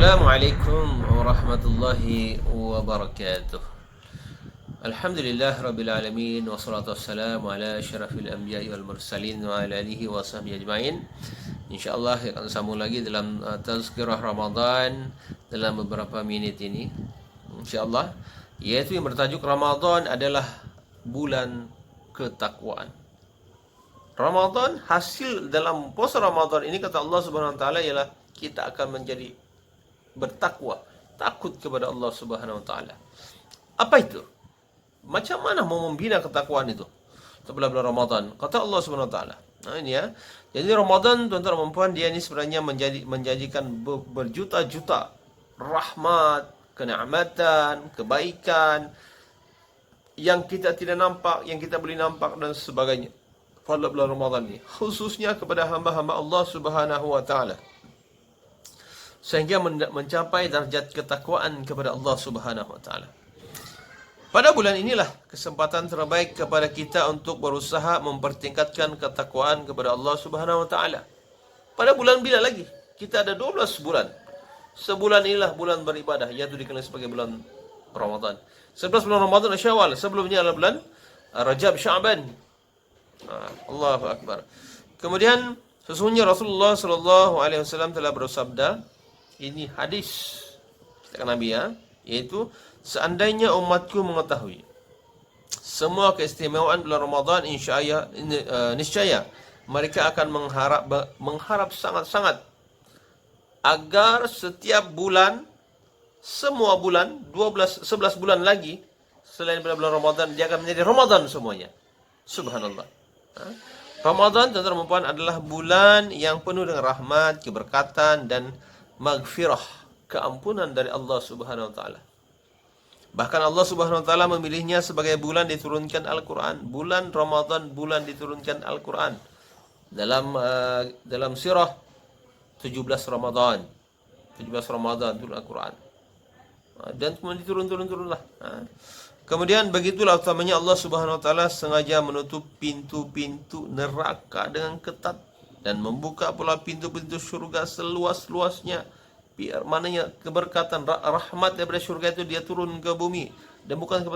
Assalamualaikum warahmatullahi wabarakatuh. Alhamdulillah rabbil alamin wassalatu wassalamu ala asyrafil anbiya'i wal mursalin wa ala alihi wa sahbihi ajmain. Insyaallah akan sambung lagi dalam tazkirah Ramadan dalam beberapa minit ini. Insyaallah, yaitu yang bertajuk Ramadan adalah bulan ketakwaan. Ramadan, hasil dalam puasa Ramadan ini kata Allah Subhanahu wa taala ialah kita akan menjadi bertakwa, takut kepada Allah Subhanahu wa taala. Apa itu? Macam mana mau membina ketakwaan itu? Setelah bulan Ramadan, kata Allah Subhanahu wa taala. Nah, ini ya. Jadi Ramadan, tuan-tuan dan puan, dia ini sebenarnya menjanjikan berjuta-juta rahmat, kenikmatan, kebaikan yang kita tidak nampak, yang kita boleh nampak dan sebagainya pada bulan Ramadan ini, khususnya kepada hamba-hamba Allah Subhanahu wa taala, sehingga mencapai darjat ketakwaan kepada Allah Subhanahu wa taala. Pada bulan inilah kesempatan terbaik kepada kita untuk berusaha mempertingkatkan ketakwaan kepada Allah Subhanahu wa taala. Pada bulan bila lagi? Kita ada 12 bulan. Sebulan inilah bulan beribadah, yaitu dikenal sebagai bulan Ramadan. 11 bulan Ramadan Syawal, sebelumnya adalah bulan Rajab Sya'ban. Allahu akbar. Kemudian sesungguhnya Rasulullah sallallahu alaihi wasallam telah bersabda, ini hadis katakan Nabi ya, yaitu seandainya umatku mengetahui semua keistimewaan bulan Ramadan, niscaya mereka akan mengharap sangat-sangat agar setiap bulan, semua bulan, 11 bulan lagi selain bulan Ramadan, dia akan menjadi Ramadan semuanya. Subhanallah. Ramadan, tuan-tuan dan puan, adalah bulan yang penuh dengan rahmat, keberkatan dan maghfirah, keampunan dari Allah Subhanahu wa taala. Bahkan Allah Subhanahu wa taala memilihnya sebagai bulan diturunkan Al-Qur'an. Bulan Ramadan, bulan diturunkan Al-Qur'an. Dalam surah 17 Ramadan. 17 Ramadan turun Al-Qur'an. Dan kemudian turunlah. Kemudian begitulah utamanya Allah Subhanahu wa taala sengaja menutup pintu-pintu neraka dengan ketat dan membuka pula pintu-pintu syurga seluas-luasnya, biar mananya keberkatan, rahmat daripada syurga itu dia turun ke bumi, dan bukan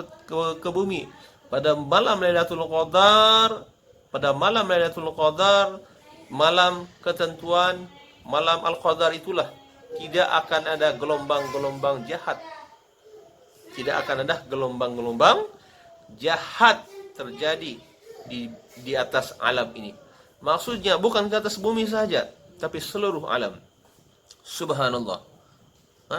ke bumi pada malam Lailatul Qadar. Pada malam Lailatul Qadar, malam ketentuan, malam Al-Qadar, itulah tidak akan ada gelombang-gelombang jahat. Tidak akan ada gelombang-gelombang jahat terjadi di atas alam ini. Maksudnya bukan ke atas bumi saja, tapi seluruh alam. Subhanallah.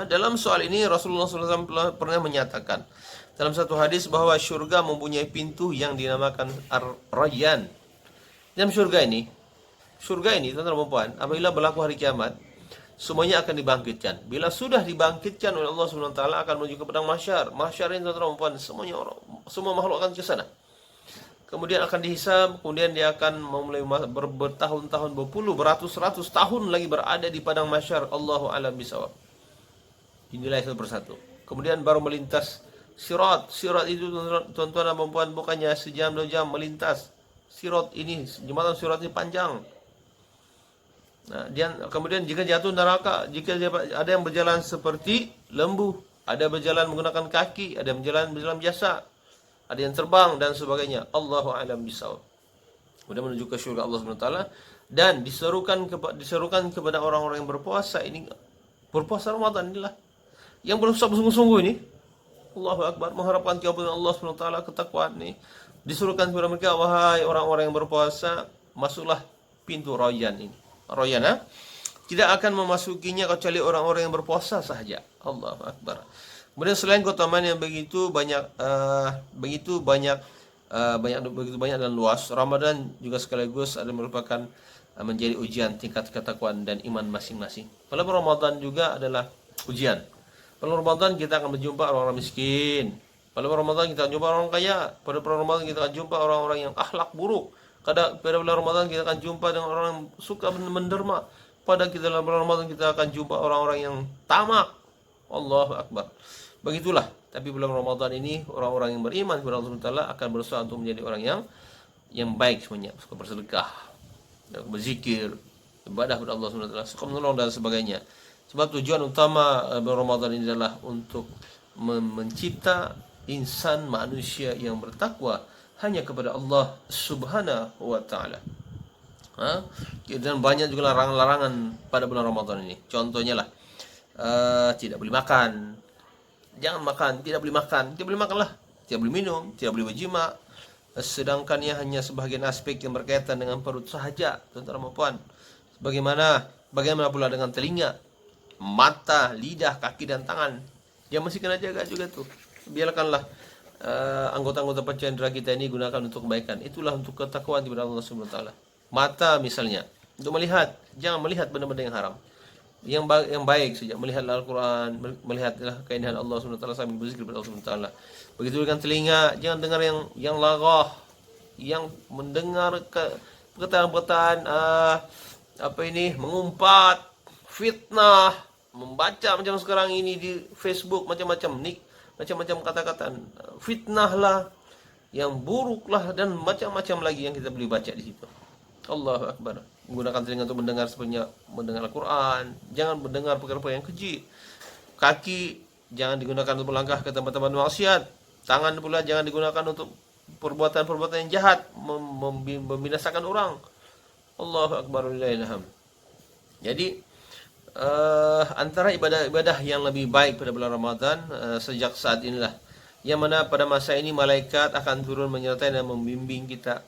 Dalam soal ini Rasulullah SAW pernah menyatakan dalam satu hadis bahwa syurga mempunyai pintu yang dinamakan Ar-Rayyan. Dalam syurga ini, tuan-tuan dan puan, apabila berlaku hari kiamat, semuanya akan dibangkitkan. Bila sudah dibangkitkan oleh Allah Subhanahu wa taala, akan menuju ke padang mahsyar. Mahsyar ini, tuan-tuan dan puan, semua makhluk akan ke sana. Kemudian akan dihisab, kemudian dia akan memulai bertahun-tahun, beratus-ratus tahun lagi berada di padang mahsyar. Allahu a'lam bishawab. Inilah satu persatu. Kemudian baru melintas sirat. Sirat itu, tuan-tuan dan puan, bukannya sejam 2 jam melintas. Sirat ini, jembatan sirat ini panjang. Kemudian jika jatuh neraka, jika ada yang berjalan seperti lembu, ada berjalan menggunakan kaki, ada yang berjalan biasa, ada yang terbang dan sebagainya. Allahu a'lam bishawab. Kemudian menuju ke syurga Allah Subhanahu wa taala, dan diserukan kepada orang-orang yang berpuasa ini, berpuasa Ramadan inilah, yang berusaha bersungguh-sungguh ini, Allahu akbar, mengharapkan keampunan Allah Subhanahu wa taala, ketakwaan ini, disuruhkan kepada mereka, wahai orang-orang yang berpuasa, masuklah pintu Rayyan ini. Rayyan, tidak akan memasukinya kecuali orang-orang yang berpuasa sahaja. Allahu akbar. Kemudian selain keutamaan yang begitu banyak dan luas, Ramadan juga sekaligus adalah merupakan menjadi ujian tingkat ketakwaan dan iman masing-masing. Pada Ramadan juga adalah ujian. Pada Ramadan kita akan berjumpa orang-orang miskin. Pada Ramadan kita akan jumpa orang kaya. Pada Ramadan kita akan jumpa orang-orang yang akhlak buruk. Pada bulan Ramadan kita akan jumpa dengan orang yang suka menderma. Pada bulan Ramadan kita akan jumpa orang-orang yang tamak. Allahu akbar. Begitulah. Tapi bulan Ramadan ini orang-orang yang beriman kepada Allah Subhanahu wa taala akan berusaha untuk menjadi orang yang baik semuanya, suka bersedekah, berzikir, ibadah kepada Allah Subhanahu wa taala, suka menolong dan sebagainya. Sebab tujuan utama bulan Ramadan ini adalah untuk mencipta insan manusia yang bertakwa hanya kepada Allah Subhanahu wa taala. Dan banyak juga larangan-larangan pada bulan Ramadan ini. Contohnya lah, tidak boleh makan, jangan makan, tidak boleh makan, tidak boleh makanlah, tidak boleh minum, tidak boleh berjima. Sedangkan ia hanya sebahagian aspek yang berkaitan dengan perut sahaja, tuan-tuan dan puan. Bagaimana pula dengan telinga, mata, lidah, kaki dan tangan? Dia masih kena jaga juga tuh. Biarkanlah anggota-anggota panca kita ini gunakan untuk kebaikan. Itulah untuk ketakwaan kepada Allah Subhanahu wa taala. Mata misalnya untuk melihat, jangan melihat benda-benda yang haram. Yang baik saja, melihat Al-Quran, melihatlah keindahan Allah Subhanahu wa taala sambil berzikir kepada Allah Subhanahu wa taala. Begitu dengan telinga, jangan dengar yang laghah, yang mendengar perkataan-perkataan mengumpat, fitnah, membaca macam sekarang ini di Facebook macam-macam kata-kata fitnah lah, yang buruk lah, dan macam-macam lagi yang kita boleh baca di situ. Allahu Akbar. Menggunakan telinga untuk mendengar sebenarnya mendengar Al-Quran, jangan mendengar perkara-perkara yang keji. Kaki jangan digunakan untuk melangkah ke tempat-tempat maksiat. Tangan pula jangan digunakan untuk perbuatan-perbuatan yang jahat, membinasakan orang. Allahu Akbar, lillahil hamd. Jadi antara ibadah-ibadah yang lebih baik pada bulan Ramadan sejak saat inilah, yang mana pada masa ini malaikat akan turun menyertai dan membimbing kita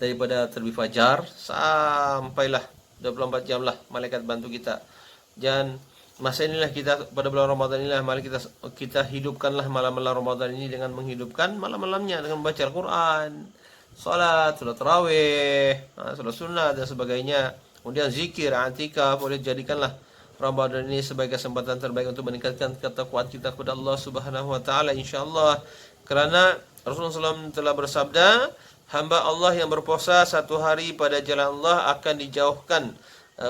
daripada terbit fajar sampailah 24 jam lah malaikat bantu kita. Dan masa inilah kita pada bulan Ramadan inilah, mari kita hidupkanlah malam-malam Ramadan ini dengan menghidupkan malam-malamnya dengan membaca Al-Quran, salat tarawih, salat sunnah dan sebagainya. Kemudian zikir, i'tikaf. Boleh jadikanlah Ramadan ini sebagai kesempatan terbaik untuk meningkatkan ketakwaan kita kepada Allah Subhanahu wa taala, insyaallah. Kerana Rasulullah SAW telah bersabda, hamba Allah yang berpuasa satu hari pada jalan Allah akan dijauhkan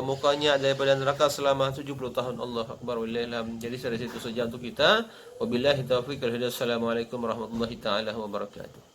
mukanya daripada neraka selama 70 tahun. Allah Akbar, wallahil hamd. Jadi dari situ saja untuk kita. Wabillahi taufiq wal hidayah. Assalamualaikum warahmatullahi taala wabarakatuh.